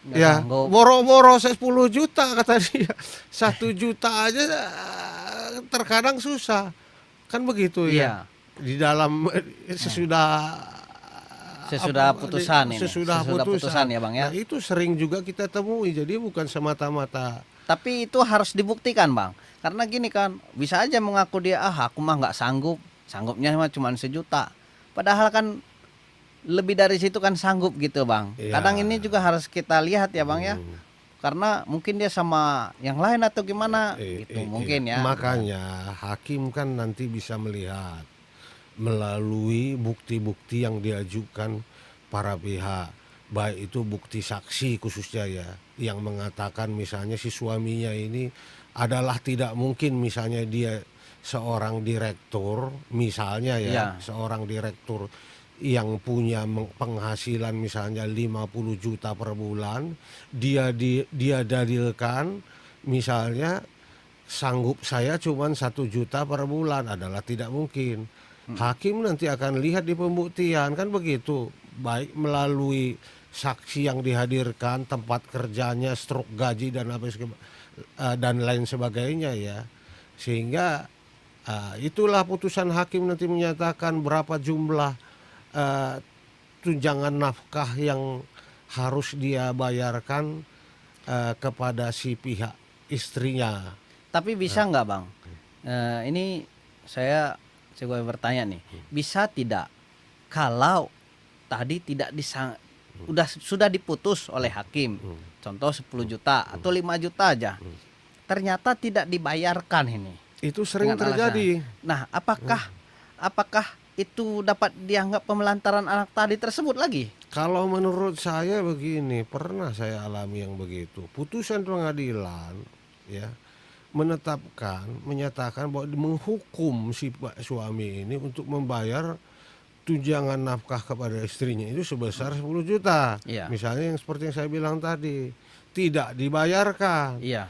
Nggak Ya, sanggup. boro-boro 10 juta kata dia. 1 juta aja terkadang susah. Kan begitu Iya. ya. Di dalam sesudah putusan ini. sesudah putusan ya Bang ya. Nah, itu sering juga kita temui. Jadi bukan semata-mata Tapi itu harus dibuktikan Bang. Karena gini kan, bisa aja mengaku dia aku mah nggak sanggup. Sanggupnya mah cuma 1 juta. Padahal kan lebih dari situ kan sanggup gitu Bang. Iya. Kadang ini juga harus kita lihat ya Bang ya. karena mungkin dia sama yang lain atau gimana gitu mungkin ya. Makanya hakim kan nanti bisa melihat melalui bukti-bukti yang diajukan para pihak, baik itu bukti saksi khususnya ya, yang mengatakan misalnya si suaminya ini adalah tidak mungkin, misalnya dia seorang direktur misalnya ya, Iya. seorang direktur yang punya penghasilan misalnya 50 juta per bulan, dia dalilkan misalnya sanggup saya cuma 1 juta per bulan, adalah tidak mungkin. Hakim nanti akan lihat di pembuktian kan begitu, baik melalui saksi yang dihadirkan, tempat kerjanya, struk gaji dan dan lain sebagainya ya, sehingga itulah putusan hakim nanti menyatakan berapa jumlah tunjangan nafkah yang harus dia bayarkan kepada si pihak istrinya. Tapi bisa nggak Bang? Ini saya coba bertanya nih, bisa tidak kalau tadi tidak sudah diputus oleh hakim, contoh 10 juta atau 5 juta aja, ternyata tidak dibayarkan ini. Itu sering Dengan terjadi. Nah, apakah itu dapat dianggap pemelantaran anak tadi tersebut lagi? Kalau menurut saya begini, pernah saya alami yang begitu. Putusan pengadilan ya menyatakan bahwa menghukum si suami ini untuk membayar tunjangan nafkah kepada istrinya itu sebesar 10 juta. Iya. Misalnya yang seperti yang saya bilang tadi, tidak dibayarkan. Iya.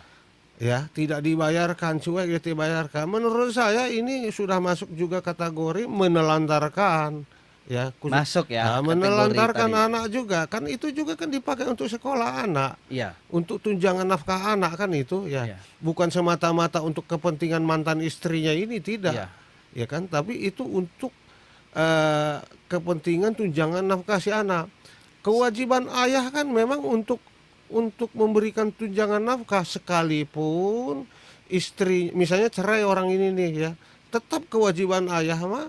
Ya, tidak dibayarkan, cuek dia dibayarkan. Menurut saya ini sudah masuk juga kategori menelantarkan. Ya, Masuk ya. menelantarkan kategori tadi. anak juga. Kan itu juga kan dipakai untuk sekolah anak. Iya. Untuk tunjangan nafkah anak kan itu ya. Iya. Bukan semata-mata untuk kepentingan mantan istrinya ini, tidak. Iya. Ya kan, tapi itu untuk kepentingan tunjangan nafkah si anak. Kewajiban ayah kan memang untuk memberikan tunjangan nafkah, sekalipun istri misalnya cerai orang ini nih ya, tetap kewajiban ayah mah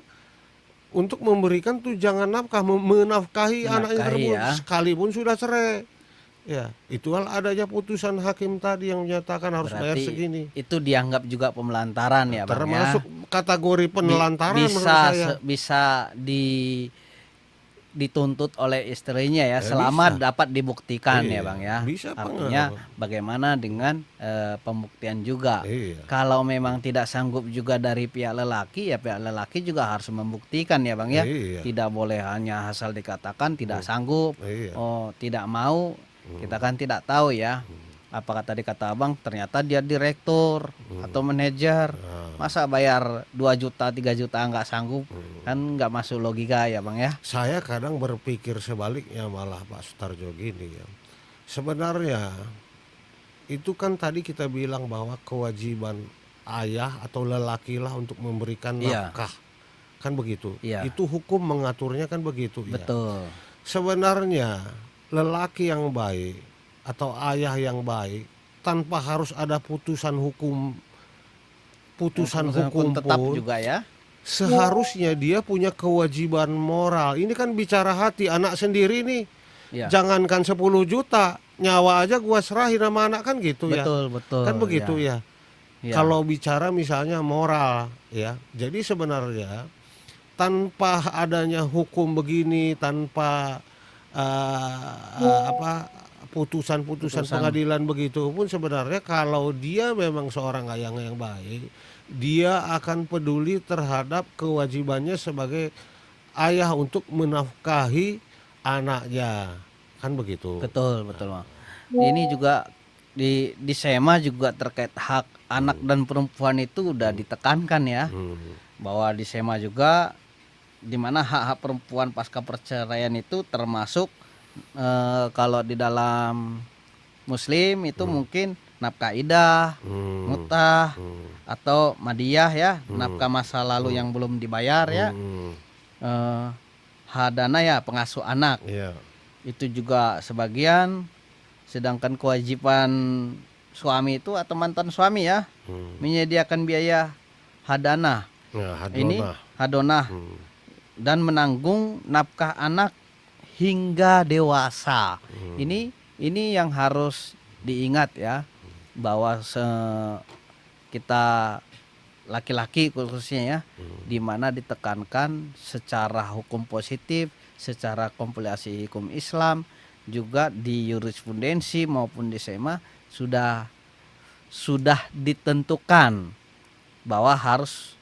untuk memberikan tunjangan nafkah, menafkahi anak yang tersebut ya. sekalipun sudah cerai. Ya, itulah adanya putusan hakim tadi yang menyatakan harus bayar Berarti segini. itu dianggap juga pemelantaran ya, Bang, Termasuk ya. kategori penelantaran menurut Bisa saya. bisa dituntut oleh istrinya ya, selama bisa. dapat dibuktikan ya, Iya, Bang ya. bisa, Artinya Bang. bagaimana dengan pembuktian juga. Iya. Kalau memang tidak sanggup juga dari pihak lelaki, ya pihak lelaki juga harus membuktikan ya, Bang ya. Iya. Tidak boleh hanya asal dikatakan tidak sanggup, Iya. oh tidak mau. Kita kan tidak tahu ya. Apakah tadi kata Abang ternyata dia direktur atau manajer. Masa bayar 2 juta 3 juta nggak sanggup, kan nggak masuk logika ya, Bang ya. Saya kadang berpikir sebaliknya malah Pak Sutarjo gini ya. Sebenarnya itu kan tadi kita bilang bahwa kewajiban ayah atau lelaki lah untuk memberikan Iya. nafkah. Kan begitu. Iya. Itu hukum mengaturnya kan begitu ya. Betul. Sebenarnya lelaki yang baik atau ayah yang baik tanpa harus ada putusan hukum tetap pun juga ya. seharusnya dia punya kewajiban moral. Ini kan bicara hati anak sendiri nih. Ya. Jangankan 10 juta, nyawa aja gua serahin sama anak kan gitu ya. Betul, betul. Kan begitu ya. Ya. Kalau bicara misalnya moral ya. Jadi sebenarnya tanpa adanya hukum begini, tanpa putusan pengadilan begitu pun, sebenarnya kalau dia memang seorang ayah yang baik, dia akan peduli terhadap kewajibannya sebagai ayah untuk menafkahi anaknya, kan begitu. Betul, Bang. Ini juga di SEMA juga terkait hak anak dan perempuan itu udah ditekankan ya. Bahwa di SEMA juga di mana hak-hak perempuan pasca perceraian itu termasuk kalau di dalam Muslim itu mungkin nafkah idah, mutah, atau madiyah ya, nafkah masa lalu yang belum dibayar ya, hadana ya, pengasuh anak. Iya. Itu juga sebagian. Sedangkan kewajiban suami itu atau mantan suami ya, menyediakan biaya hadana. Ya, Ini hadonah. Dan menanggung nafkah anak hingga dewasa. Ini yang harus diingat ya bahwa kita laki-laki khususnya ya, di mana ditekankan secara hukum positif, secara kompilasi hukum Islam, juga di jurisprudensi maupun di SEMA sudah ditentukan bahwa harus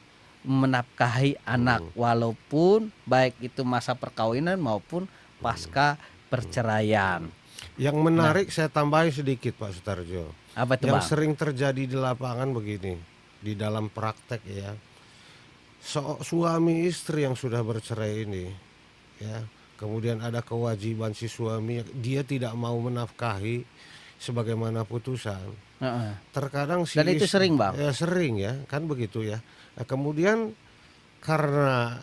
menafkahi anak walaupun baik itu masa perkawinan maupun pasca perceraian. Yang menarik saya tambahin sedikit Pak Sutarjo. Apa itu Yang Bang? sering terjadi di lapangan begini, di dalam praktek ya. Suami istri yang sudah bercerai ini ya, kemudian ada kewajiban si suami, dia tidak mau menafkahi sebagaimana putusan. Heeh. Terkadang si Dan itu sering Bang. ya sering ya, kan begitu ya. Nah, kemudian karena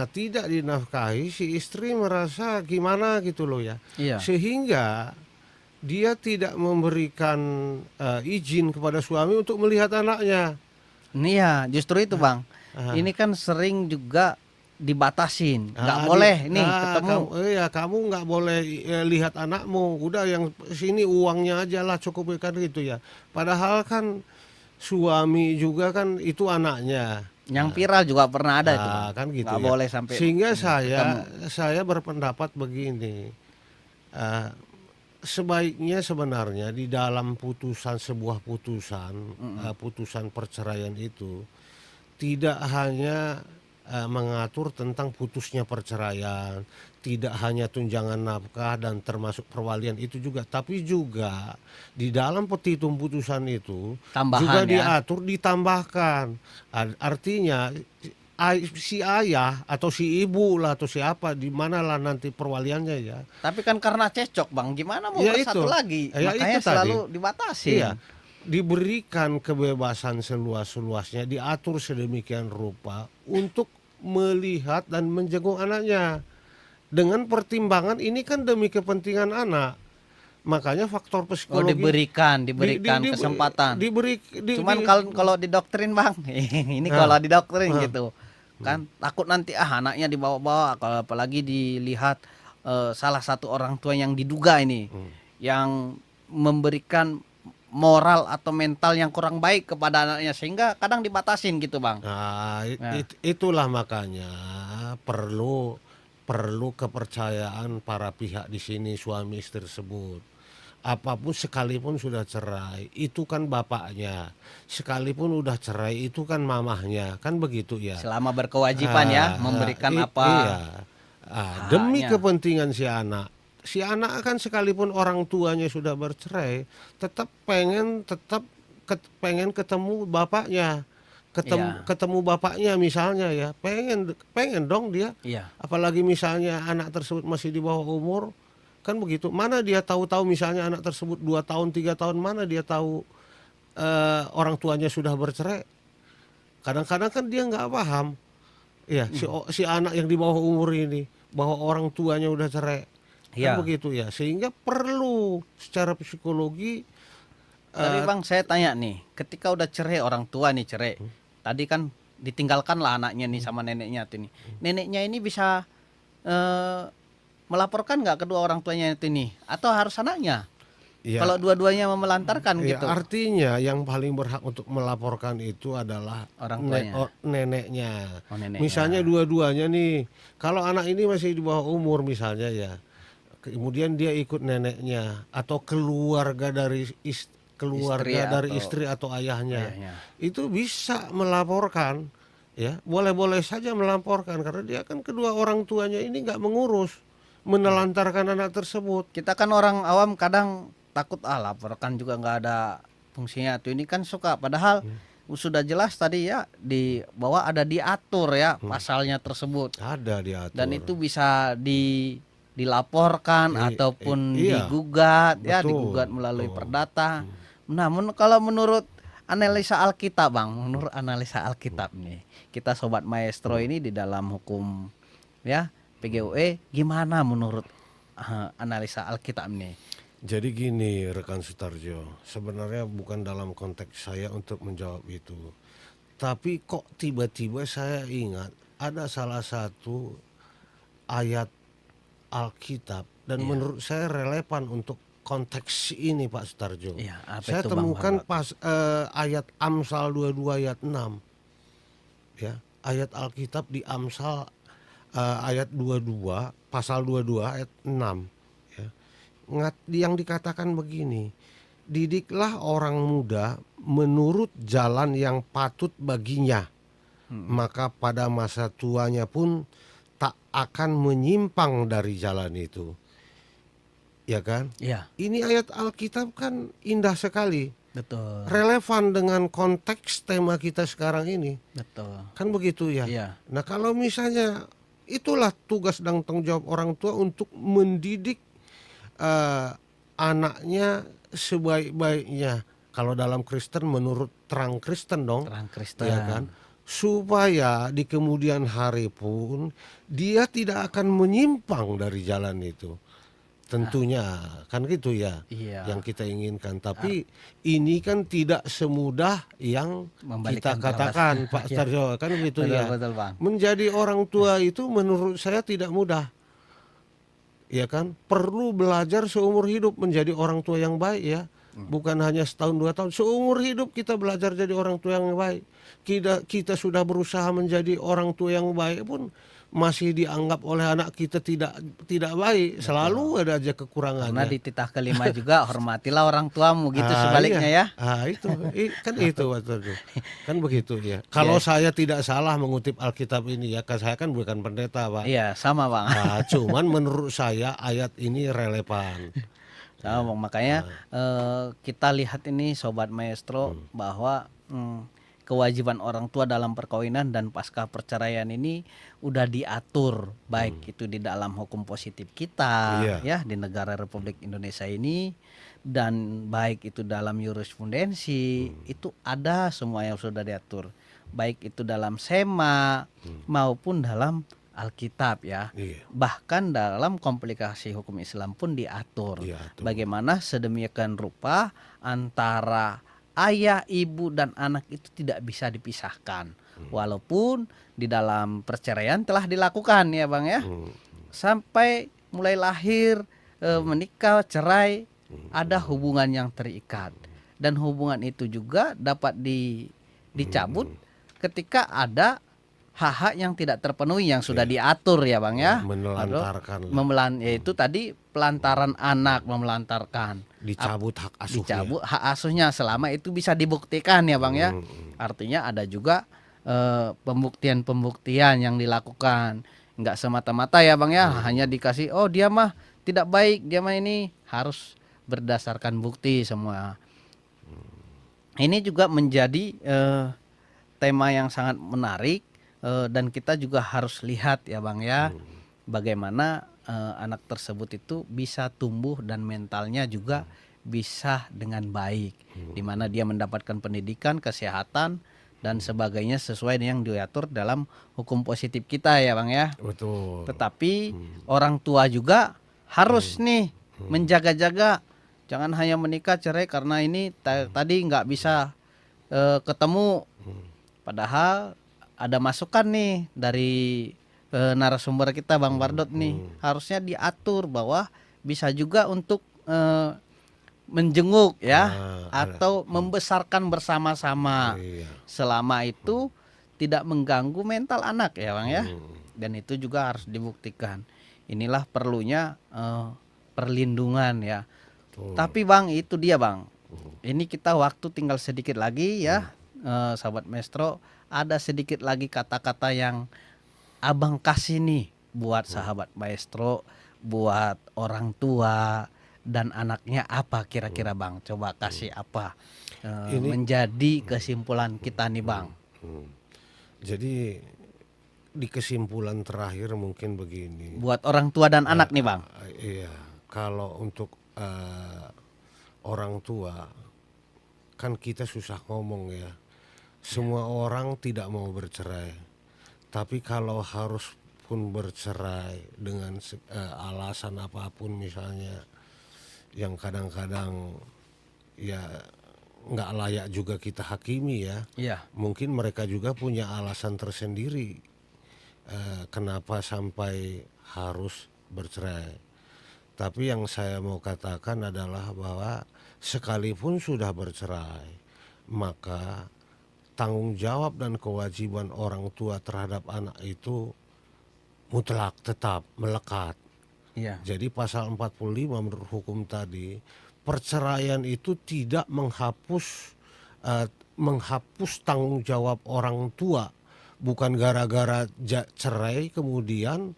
tidak dinafkahi, si istri merasa gimana gitu loh ya. Iya. Sehingga dia tidak memberikan izin kepada suami untuk melihat anaknya. Iya, justru itu Bang. Ini kan sering juga dibatasin, nggak boleh nih ketemu. Kamu nggak boleh lihat anakmu. Udah yang sini uangnya aja lah cukup kan gitu ya. Padahal kan suami juga kan itu anaknya. Yang viral juga pernah ada itu Bang. Kan gitu Nggak ya. boleh sampai Sehingga ketemu. saya berpendapat begini. Sebaiknya sebenarnya di dalam sebuah putusan perceraian itu tidak hanya mengatur tentang putusnya perceraian, tidak hanya tunjangan nafkah dan termasuk perwalian itu juga, tapi juga di dalam petitum putusan itu Tambahan juga ya. diatur ditambahkan. Artinya si ayah atau si ibu lah atau siapa di mana lah nanti perwaliannya ya. Tapi kan karena cecok Bang, gimana mau Ya bersatu itu. lagi? Ya Makanya itu tadi. selalu dibatasi. Iya, diberikan kebebasan seluas-luasnya, diatur sedemikian rupa untuk melihat dan menjenguk anaknya. Dengan pertimbangan ini kan demi kepentingan anak. Makanya faktor Oh, psikologi diberikan kesempatan. Cuman kalau didoktrin Bang, ini kalau didoktrin gitu. Kan takut nanti anaknya dibawa-bawa, kalau apalagi dilihat salah satu orang tua yang diduga ini yang memberikan moral atau mental yang kurang baik kepada anaknya, sehingga kadang dibatasin gitu Bang. Nah, itulah makanya perlu kepercayaan para pihak di sini, suami istri tersebut. Apapun sekalipun sudah cerai, itu kan bapaknya. Sekalipun udah cerai, itu kan mamahnya, kan begitu ya. Selama berkewajiban ya memberikan apa Iya. Demi haknya. kepentingan si anak. Si anak kan sekalipun orang tuanya sudah bercerai, tetap pengen ketemu bapaknya. Iya. Ketemu bapaknya misalnya ya. Pengen dong dia. Iya. Apalagi misalnya anak tersebut masih di bawah umur, kan begitu. Mana dia tahu-tahu misalnya anak tersebut 2 tahun 3 tahun, mana dia tahu orang tuanya sudah bercerai. Kadang-kadang kan dia nggak paham. Ya, si anak yang di bawah umur ini bahwa orang tuanya udah cerai. Iya. Kan begitu ya. Sehingga perlu secara psikologi. Tapi Bang, saya tanya nih, ketika udah cerai, orang tua nih cerai, tadi kan ditinggalkan lah anaknya nih sama neneknya tuh nih. Neneknya ini bisa melaporkan nggak kedua orang tuanya itu nih, atau harus anaknya? Ya, Kalau dua-duanya memelantarkan ya, gitu. artinya yang paling berhak untuk melaporkan itu adalah Orang tuanya. neneknya. Oh, neneknya. Misalnya dua-duanya nih, kalau anak ini masih di bawah umur misalnya ya, kemudian dia ikut neneknya atau keluarga dari istri atau ayahnya, itu bisa melaporkan. Ya, boleh-boleh saja melaporkan karena dia kan kedua orang tuanya ini nggak mengurus, menelantarkan anak tersebut. Kita kan orang awam kadang takut laporkan juga nggak ada fungsinya tuh, ini kan suka, padahal sudah jelas tadi ya di bahwa ada diatur ya pasalnya tersebut. Ada diatur. Dan itu bisa dilaporkan ataupun iya, digugat ya, betul, digugat melalui perdata. Namun kalau menurut analisa Alkitab Bang, menurut analisa Alkitab nih, kita sobat maestro ini di dalam hukum ya PGUE, gimana menurut analisa Alkitab nih? Jadi gini rekan Sutarjo, sebenarnya bukan dalam konteks saya untuk menjawab itu. Tapi kok tiba-tiba saya ingat ada salah satu ayat Alkitab dan menurut saya relevan untuk konteks ini Pak Sutarjo. Iya, apa Saya itu, Bang temukan Barbot? pas ayat Amsal 22 ayat 6 ya. Ayat Alkitab di Amsal ayat 22 pasal 22 ayat 6 ya. Yang dikatakan begini, didiklah orang muda menurut jalan yang patut baginya, maka pada masa tuanya pun tak akan menyimpang dari jalan itu. Ya kan? Iya, Ini ayat Alkitab kan indah sekali, betul. relevan dengan konteks tema kita sekarang ini. Betul. Kan begitu ya. Iya. Nah, kalau misalnya itulah tugas dan tanggung jawab orang tua untuk mendidik anaknya sebaik-baiknya. Kalau dalam Kristen menurut terang Kristen dong, Terang Kristen. ya kan? Supaya di kemudian hari pun dia tidak akan menyimpang dari jalan itu. Tentunya kan gitu ya, Iya. yang kita inginkan. Tapi ini kan tidak semudah yang Membalikan kita katakan, Pak Iya. Sutarjo, kan gitu Betul, ya. betul, Bang. Menjadi orang tua itu menurut saya tidak mudah. Ya kan, perlu belajar seumur hidup menjadi orang tua yang baik ya. Bukan hanya setahun 2 tahun, seumur hidup kita belajar jadi orang tua yang baik. Kita sudah berusaha menjadi orang tua yang baik pun masih dianggap oleh anak kita tidak baik. Selalu ada aja Karena kekurangannya. di titah kelima juga hormatilah orang tuamu gitu sebaliknya Iya. ya. Itu kan itu waktu kan begitu ya. Kalau saya tidak salah mengutip Alkitab ini ya, kan saya kan bukan pendeta Pak. Iya, sama, Bang. Cuman menurut saya ayat ini relevan. Sama, Bang. Makanya kita lihat ini Sobat Maestro bahwa kewajiban orang tua dalam perkawinan dan pasca perceraian ini udah diatur baik itu di dalam hukum positif kita Iya. ya di negara Republik Indonesia ini, dan baik itu dalam jurisprudensi itu ada semua yang sudah diatur, baik itu dalam SEMA maupun dalam Alkitab ya. Iya. Bahkan dalam komplikasi hukum Islam pun diatur Diatur. bagaimana sedemikian rupa antara ayah, ibu, dan anak itu tidak bisa dipisahkan. Walaupun di dalam perceraian telah dilakukan ya Bang ya. Sampai mulai lahir, menikah, cerai, ada hubungan yang terikat. Dan hubungan itu juga dapat dicabut ketika ada hak-hak yang tidak terpenuhi yang sudah diatur ya Bang ya. Menelantarkan lah. Yaitu tadi pelantaran anak, memelantarkan. Dicabut hak asuhnya. Dicabut hak asuhnya selama itu bisa dibuktikan ya Bang ya. Artinya ada juga pembuktian yang dilakukan. Enggak semata-mata ya Bang ya, hanya dikasih oh dia mah tidak baik, dia mah ini, harus berdasarkan bukti semua. Ini juga menjadi tema yang sangat menarik, dan kita juga harus lihat ya Bang ya, bagaimana anak tersebut itu bisa tumbuh dan mentalnya juga bisa dengan baik, di mana dia mendapatkan pendidikan, kesehatan dan sebagainya sesuai dengan yang diatur dalam hukum positif kita ya Bang ya. Betul. Tetapi orang tua juga harus nih menjaga-jaga, jangan hanya menikah cerai karena ini tadi nggak bisa ketemu. Padahal ada masukan nih dari narasumber kita Bang Bardot nih, harusnya diatur bahwa bisa juga untuk menjenguk ya, atau membesarkan bersama-sama. Iya. Selama itu tidak mengganggu mental anak ya Bang ya. Dan itu juga harus dibuktikan. Inilah perlunya perlindungan ya. Tapi Bang, itu dia Bang. Ini kita waktu tinggal sedikit lagi ya, Sahabat Maestro. Ada sedikit lagi kata-kata yang Abang kasih nih buat Sahabat Maestro, buat orang tua dan anaknya, apa kira-kira Bang? Coba kasih apa menjadi kesimpulan kita nih Bang. Jadi di kesimpulan terakhir mungkin begini. Buat orang tua dan anak nih Bang. Iya, kalau untuk orang tua kan kita susah ngomong ya. Semua orang tidak mau bercerai. Tapi kalau harus pun bercerai dengan alasan apapun misalnya, yang kadang-kadang ya nggak layak juga kita hakimi ya. Iya. Mungkin mereka juga punya alasan tersendiri kenapa sampai harus bercerai. Tapi yang saya mau katakan adalah bahwa sekalipun sudah bercerai, maka tanggung jawab dan kewajiban orang tua terhadap anak itu mutlak tetap melekat. Iya. Jadi pasal 45 menurut hukum tadi, perceraian itu tidak menghapus tanggung jawab orang tua. Bukan gara-gara cerai kemudian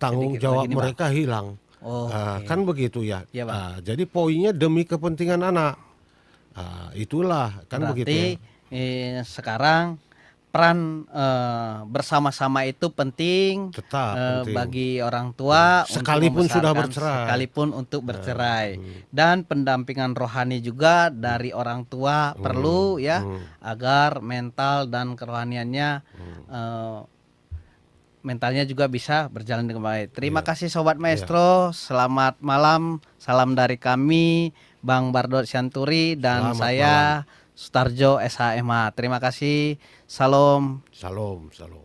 tanggung Jadi jawab begini, Bang. mereka hilang. Oh, oke. Kan begitu ya. Iya, Bang. Jadi poinnya demi kepentingan anak. Itulah kan begitu ya. Berarti sekarang peran bersama-sama itu penting Tetap penting. bagi orang tua Sekalipun untuk sudah membesarkan, bercerai. sekalipun untuk bercerai. Dan pendampingan rohani juga dari orang tua perlu ya, agar mental dan kerohaniannya mentalnya juga bisa berjalan dengan baik. Terima kasih Sobat Maestro, selamat malam, salam dari kami Bang Bardot Syanturi dan Selamat saya Sutarjo SHMH. Terima kasih, salam. Salam, salam.